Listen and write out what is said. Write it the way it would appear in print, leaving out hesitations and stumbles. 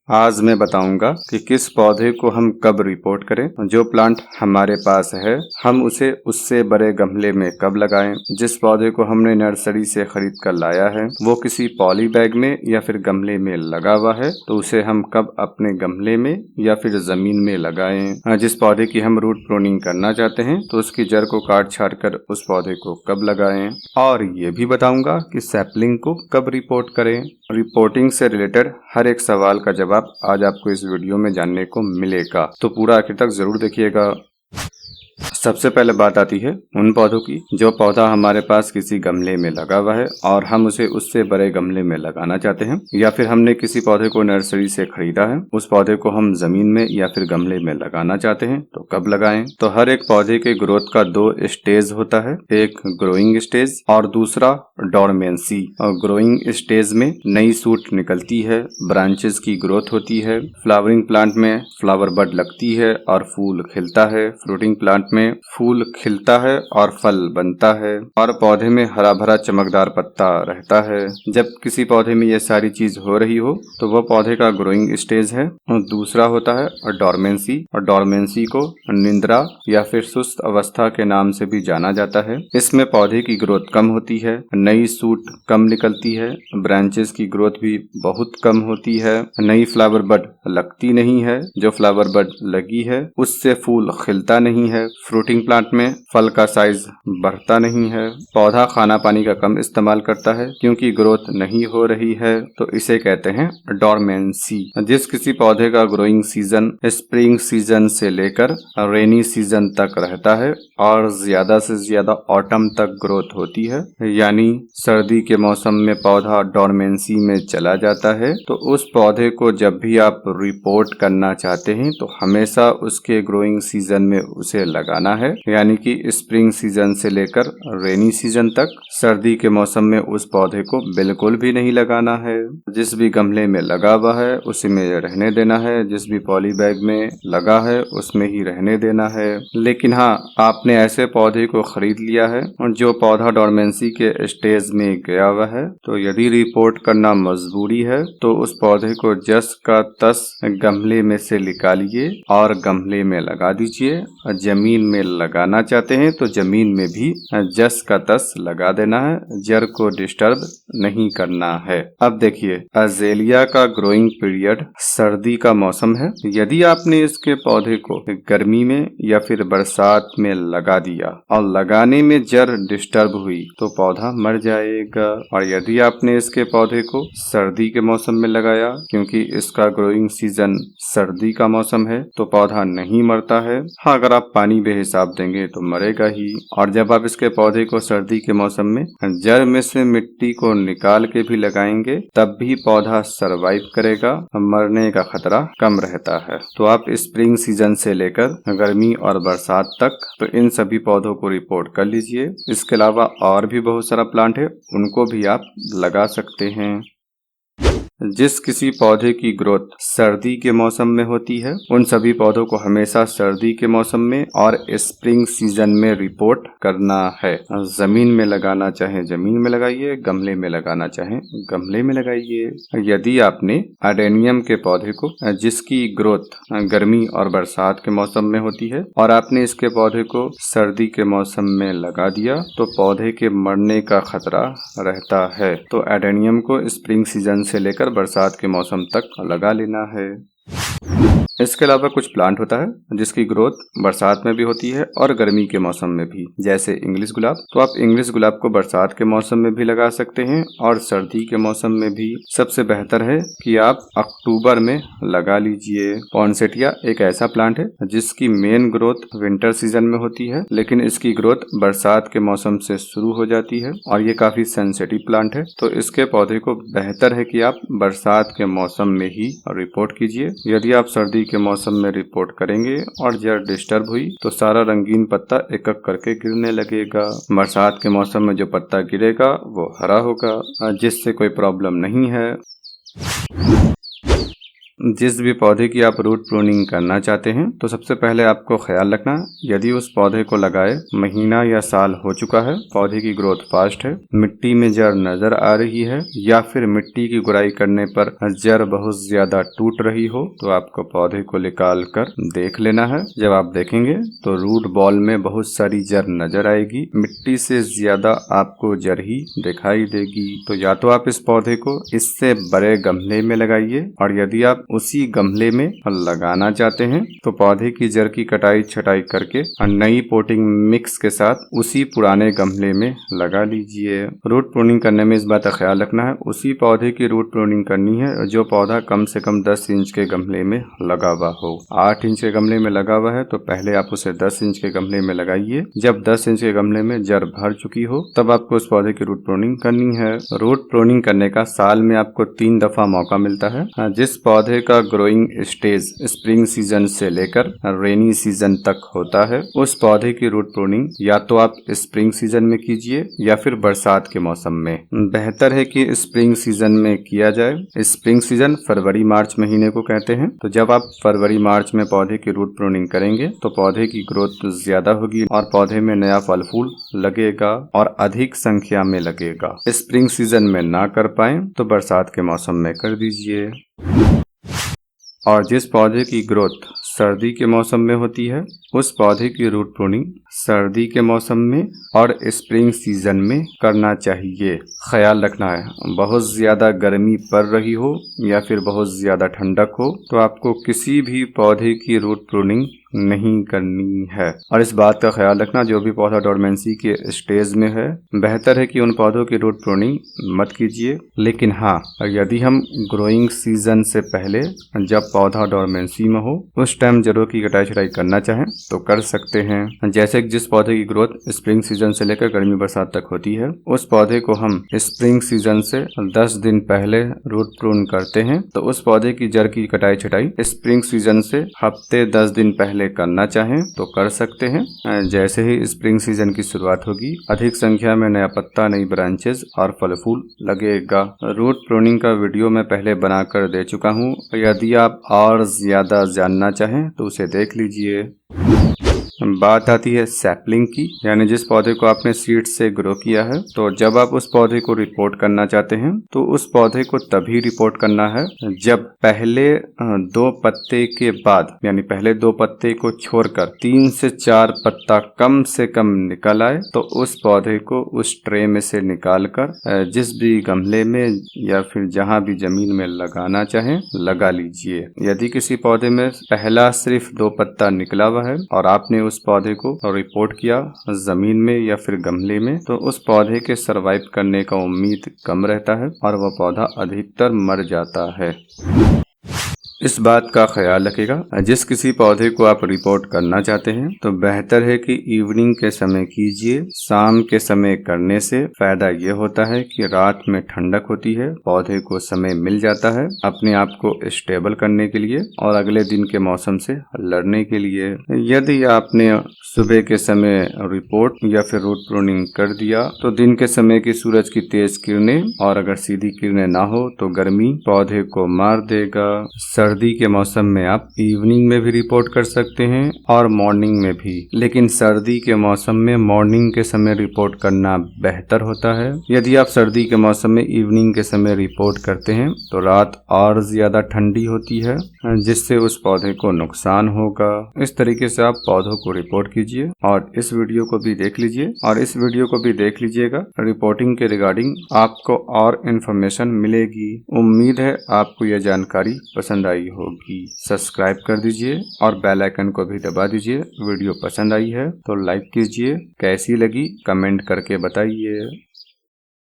आज मैं बताऊंगा कि किस पौधे को हम कब रिपोर्ट करें। जो प्लांट हमारे पास है हम उसे उससे बड़े गमले में कब लगाएं। जिस पौधे को हमने नर्सरी से खरीद कर लाया है वो किसी पॉली बैग में या फिर गमले में लगा हुआ है तो उसे हम कब अपने गमले में या फिर जमीन में लगाएं। जिस पौधे की हम रूट प्रूनिंग करना चाहते हैं तो उसकी जड़ को काट छाट कर उस पौधे को कब लगाएं। और ये भी बताऊंगा कि सैपलिंग को कब रिपोर्ट करें। रिपोर्टिंग से रिलेटेड हर एक सवाल का जवाब आज आपको इस वीडियो में जानने को मिलेगा, तो पूरा आखिर तक जरूर देखिएगा। सबसे पहले बात आती है उन पौधों की जो पौधा हमारे पास किसी गमले में लगा हुआ है और हम उसे उससे बड़े गमले में लगाना चाहते हैं, या फिर हमने किसी पौधे को नर्सरी से खरीदा है, उस पौधे को हम जमीन में या फिर गमले में लगाना चाहते हैं तो कब लगाएं। तो हर एक पौधे के ग्रोथ का दो स्टेज होता है, एक ग्रोइंग स्टेज और दूसरा डोरमेंसी। और ग्रोइंग स्टेज में नई सूट निकलती है, ब्रांचेस की ग्रोथ होती है, फ्लावरिंग प्लांट में फ्लावर बड लगती है और फूल खिलता है, फ्रूटिंग प्लांट में फूल खिलता है और फल बनता है और पौधे में हरा भरा चमकदार पत्ता रहता है। जब किसी पौधे में ये सारी चीज हो रही हो तो वह पौधे का ग्रोइंग स्टेज है। और दूसरा होता है डोरमेंसी, और डोरमेंसी को निंद्रा या फिर सुस्त अवस्था के नाम से भी जाना जाता है। इसमें पौधे की ग्रोथ कम होती है, नई सूट कम निकलती है, ब्रांचेस की ग्रोथ भी बहुत कम होती है, नई फ्लावर बड लगती नहीं है, जो फ्लावर बड लगी है उससे फूल खिलता नहीं है, फ्रूटिंग प्लांट में फल का साइज बढ़ता नहीं है, पौधा खाना पानी का कम इस्तेमाल करता है क्योंकि ग्रोथ नहीं हो रही है, तो इसे कहते हैं डोरमेंसी। जिस किसी पौधे का ग्रोइंग सीजन स्प्रिंग सीजन से लेकर रेनी सीजन तक रहता है और ज्यादा से ज्यादा ऑटम तक ग्रोथ होती है, यानी सर्दी के मौसम में पौधा डोरमेंसी में चला जाता है, तो उस पौधे को जब भी आप रिपोर्ट करना चाहते हैं तो हमेशा उसके ग्रोइंग सीजन में उसे लगाना है, यानी कि स्प्रिंग सीजन से लेकर रेनी सीजन तक। सर्दी के मौसम में उस पौधे को बिल्कुल भी नहीं लगाना है। जिस भी गमले में लगा हुआ है उसी में रहने देना है, जिस भी पॉली बैग में लगा है उसमें ही रहने देना है। लेकिन हाँ, आपने ऐसे पौधे को खरीद लिया है और जो पौधा डोरमेंसी के स्टेज में गया हुआ है, तो यदि रिपोर्ट करना मजबूरी है तो उस पौधे को जस का तस गमले में से निकालिए और गमले में लगा दीजिए। जमीन में लगाना चाहते हैं तो जमीन में भी जस का तस लगा देना है, जड़ को डिस्टर्ब नहीं करना है। अब देखिए, अजेलिया का ग्रोइंग पीरियड सर्दी का मौसम है। यदि आपने इसके पौधे को गर्मी में या फिर बरसात में लगा दिया और लगाने में जड़ डिस्टर्ब हुई तो पौधा मर जाएगा। और यदि आपने इसके पौधे को सर्दी के मौसम में लगाया, क्योंकि इसका ग्रोइंग सीजन सर्दी का मौसम है, तो पौधा नहीं मरता है। हाँ, अगर आप पानी बेहिसाब देंगे तो मरेगा ही। और जब आप इसके पौधे को सर्दी के मौसम में जड़ में से मिट्टी को निकाल के भी लगाएंगे तब भी पौधा सरवाइव करेगा, मरने का खतरा कम रहता है। तो आप स्प्रिंग सीजन से लेकर गर्मी और बरसात तक तो इन सभी पौधों को रिपोर्ट कर लीजिए। इसके अलावा और भी बहुत सारा प्लांट है, उनको भी आप लगा सकते हैं। जिस किसी पौधे की ग्रोथ सर्दी के मौसम में होती है उन सभी पौधों को हमेशा सर्दी के मौसम में और स्प्रिंग सीजन में रिपोर्ट करना है। जमीन में लगाना चाहे जमीन में लगाइए, गमले में लगाना चाहे गमले में लगाइए। यदि आपने अडेनियम के पौधे को जिसकी ग्रोथ गर्मी और बरसात के मौसम में होती है और आपने इसके पौधे को सर्दी के मौसम में लगा दिया तो पौधे के मरने का खतरा रहता है। तो एडेनियम को स्प्रिंग सीजन से लेकर बरसात के मौसम तक लगा लेना है। इसके अलावा कुछ प्लांट होता है जिसकी ग्रोथ बरसात में भी होती है और गर्मी के मौसम में भी, जैसे इंग्लिश गुलाब। तो आप इंग्लिश गुलाब को बरसात के मौसम में भी लगा सकते हैं और सर्दी के मौसम में भी। सबसे बेहतर है कि आप अक्टूबर में लगा लीजिए। पॉन्सेटिया एक ऐसा प्लांट है जिसकी मेन ग्रोथ विंटर सीजन में होती है, लेकिन इसकी ग्रोथ बरसात के मौसम से शुरू हो जाती है और ये काफी सेंसिटिव प्लांट है, तो इसके पौधे को बेहतर है कि आप बरसात के मौसम में ही रिपोर्ट कीजिए। यदि आप सर्दी के मौसम में रिपोर्ट करेंगे और जड़ डिस्टर्ब हुई तो सारा रंगीन पत्ता एक एक करके गिरने लगेगा। बरसात के मौसम में जो पत्ता गिरेगा वो हरा होगा, जिससे कोई प्रॉब्लम नहीं है। जिस भी पौधे की आप रूट प्रूनिंग करना चाहते हैं तो सबसे पहले आपको ख्याल रखना, यदि उस पौधे को लगाए महीना या साल हो चुका है, पौधे की ग्रोथ फास्ट है, मिट्टी में जड़ नजर आ रही है या फिर मिट्टी की गुड़ाई करने पर जड़ बहुत ज्यादा टूट रही हो, तो आपको पौधे को निकाल कर देख लेना है। जब आप देखेंगे तो रूट बॉल में बहुत सारी जड़ नजर आएगी, मिट्टी से ज्यादा आपको जड़ ही दिखाई देगी। तो या तो आप इस पौधे को इससे बड़े गमले में लगाइए, और यदि आप उसी गमले में लगाना चाहते हैं तो पौधे की जड़ की कटाई छटाई करके नई पोटिंग मिक्स के साथ उसी पुराने गमले में लगा लीजिए। रूट प्रूनिंग करने में इस बात का ख्याल रखना है, उसी पौधे की रूट प्रूनिंग करनी है जो पौधा कम से कम 10 इंच के गमले में लगा हुआ हो। 8 इंच के गमले में लगा हुआ है तो पहले आप उसे 10 इंच के गमले में लगाइए। जब 10 इंच के गमले में जड़ भर चुकी हो तब आपको उस पौधे की रूट प्रूनिंग करनी है। रूट प्रूनिंग करने का साल में आपको 3 दफा मौका मिलता है। जिस पौधे का ग्रोइंग स्टेज स्प्रिंग सीजन से लेकर रेनी सीजन तक होता है, उस पौधे की रूट प्रूनिंग या तो आप स्प्रिंग सीजन में कीजिए या फिर बरसात के मौसम में। बेहतर है कि स्प्रिंग सीजन में किया जाए। स्प्रिंग सीजन फरवरी मार्च महीने को कहते हैं। तो जब आप फरवरी मार्च में पौधे की रूट प्रूनिंग करेंगे तो पौधे की ग्रोथ ज्यादा होगी और पौधे में नया फल फूल लगेगा और अधिक संख्या में लगेगा। स्प्रिंग सीजन में ना कर पाए तो बरसात के मौसम में कर दीजिए। और जिस पौधे की ग्रोथ सर्दी के मौसम में होती है, उस पौधे की रूट प्रूनिंग सर्दी के मौसम में और स्प्रिंग सीजन में करना चाहिए। ख्याल रखना है, बहुत ज्यादा गर्मी पड़ रही हो या फिर बहुत ज्यादा ठंडक हो तो आपको किसी भी पौधे की रूट प्रूनिंग नहीं करनी है। और इस बात का ख्याल रखना, जो भी पौधा डोरमेंसी के स्टेज में है, बेहतर है कि उन पौधों की रूट प्रूनिंग मत कीजिए। लेकिन हाँ, यदि हम ग्रोइंग सीजन से पहले जब पौधा डोरमेंसी में हो उस टाइम जड़ों की कटाई छटाई करना चाहें तो कर सकते हैं। जैसे जिस पौधे की ग्रोथ स्प्रिंग सीजन से लेकर गर्मी बरसात तक होती है, उस पौधे को हम स्प्रिंग सीजन से 10 दिन पहले रूट प्रून करते हैं, तो उस पौधे की जड़ की कटाई छटाई स्प्रिंग सीजन से हफ्ते 10 दिन पहले करना चाहें तो कर सकते हैं। जैसे ही स्प्रिंग सीजन की शुरुआत होगी, अधिक संख्या में नया पत्ता, नई ब्रांचेस और फल फूल लगेगा। रूट प्रूनिंग का वीडियो मैं पहले बनाकर दे चुका हूँ, यदि आप और ज्यादा जानना चाहें तो उसे देख लीजिए। बात आती है सैपलिंग की, यानी जिस पौधे को आपने सीड से ग्रो किया है, तो जब आप उस पौधे को रिपोर्ट करना चाहते हैं तो उस पौधे को तभी रिपोर्ट करना है जब पहले 2 पत्ते के बाद, यानी पहले 2 पत्ते को छोड़कर 3 से 4 पत्ता कम से कम निकल आए, तो उस पौधे को उस ट्रे में से निकालकर जिस भी गमले में या फिर जहां भी जमीन में लगाना चाहें लगा लीजिए। यदि किसी पौधे में पहला सिर्फ 2 पत्ता निकला हुआ है और आपने उस पौधे को रिपोर्ट किया जमीन में या फिर गमले में, तो उस पौधे के सरवाइव करने का उम्मीद कम रहता है और वह पौधा अधिकतर मर जाता है। इस बात का ख्याल रखिएगा, जिस किसी पौधे को आप रिपोर्ट करना चाहते हैं तो बेहतर है कि इवनिंग के समय कीजिए। शाम के समय करने से फायदा ये होता है कि रात में ठंडक होती है, पौधे को समय मिल जाता है अपने आप को स्टेबल करने के लिए और अगले दिन के मौसम से लड़ने के लिए। यदि आपने सुबह के समय रिपोर्ट या फिर रूट प्रूनिंग कर दिया तो दिन के समय की सूरज की तेज किरणें, और अगर सीधी किरणें ना हो तो गर्मी पौधे को मार देगा। सर्दी के मौसम में आप इवनिंग में भी रिपोर्ट कर सकते हैं और मॉर्निंग में भी, लेकिन सर्दी के मौसम में मॉर्निंग के समय रिपोर्ट करना बेहतर होता है। यदि आप सर्दी के मौसम में इवनिंग के समय रिपोर्ट करते हैं तो रात और ज्यादा ठंडी होती है, जिससे उस पौधे को नुकसान होगा। इस तरीके से आप पौधों को रिपोर्ट कीजिए और इस वीडियो को भी देख लीजिए और इस वीडियो को भी देख लीजिएगा। रिपोर्टिंग के रिगार्डिंग आपको और इन्फॉर्मेशन मिलेगी। उम्मीद है आपको यह जानकारी पसंद आई होगी। सब्सक्राइब कर दीजिए और बेल आइकन को भी दबा दीजिए। वीडियो पसंद आई है तो लाइक कीजिए, कैसी लगी कमेंट करके बताइए।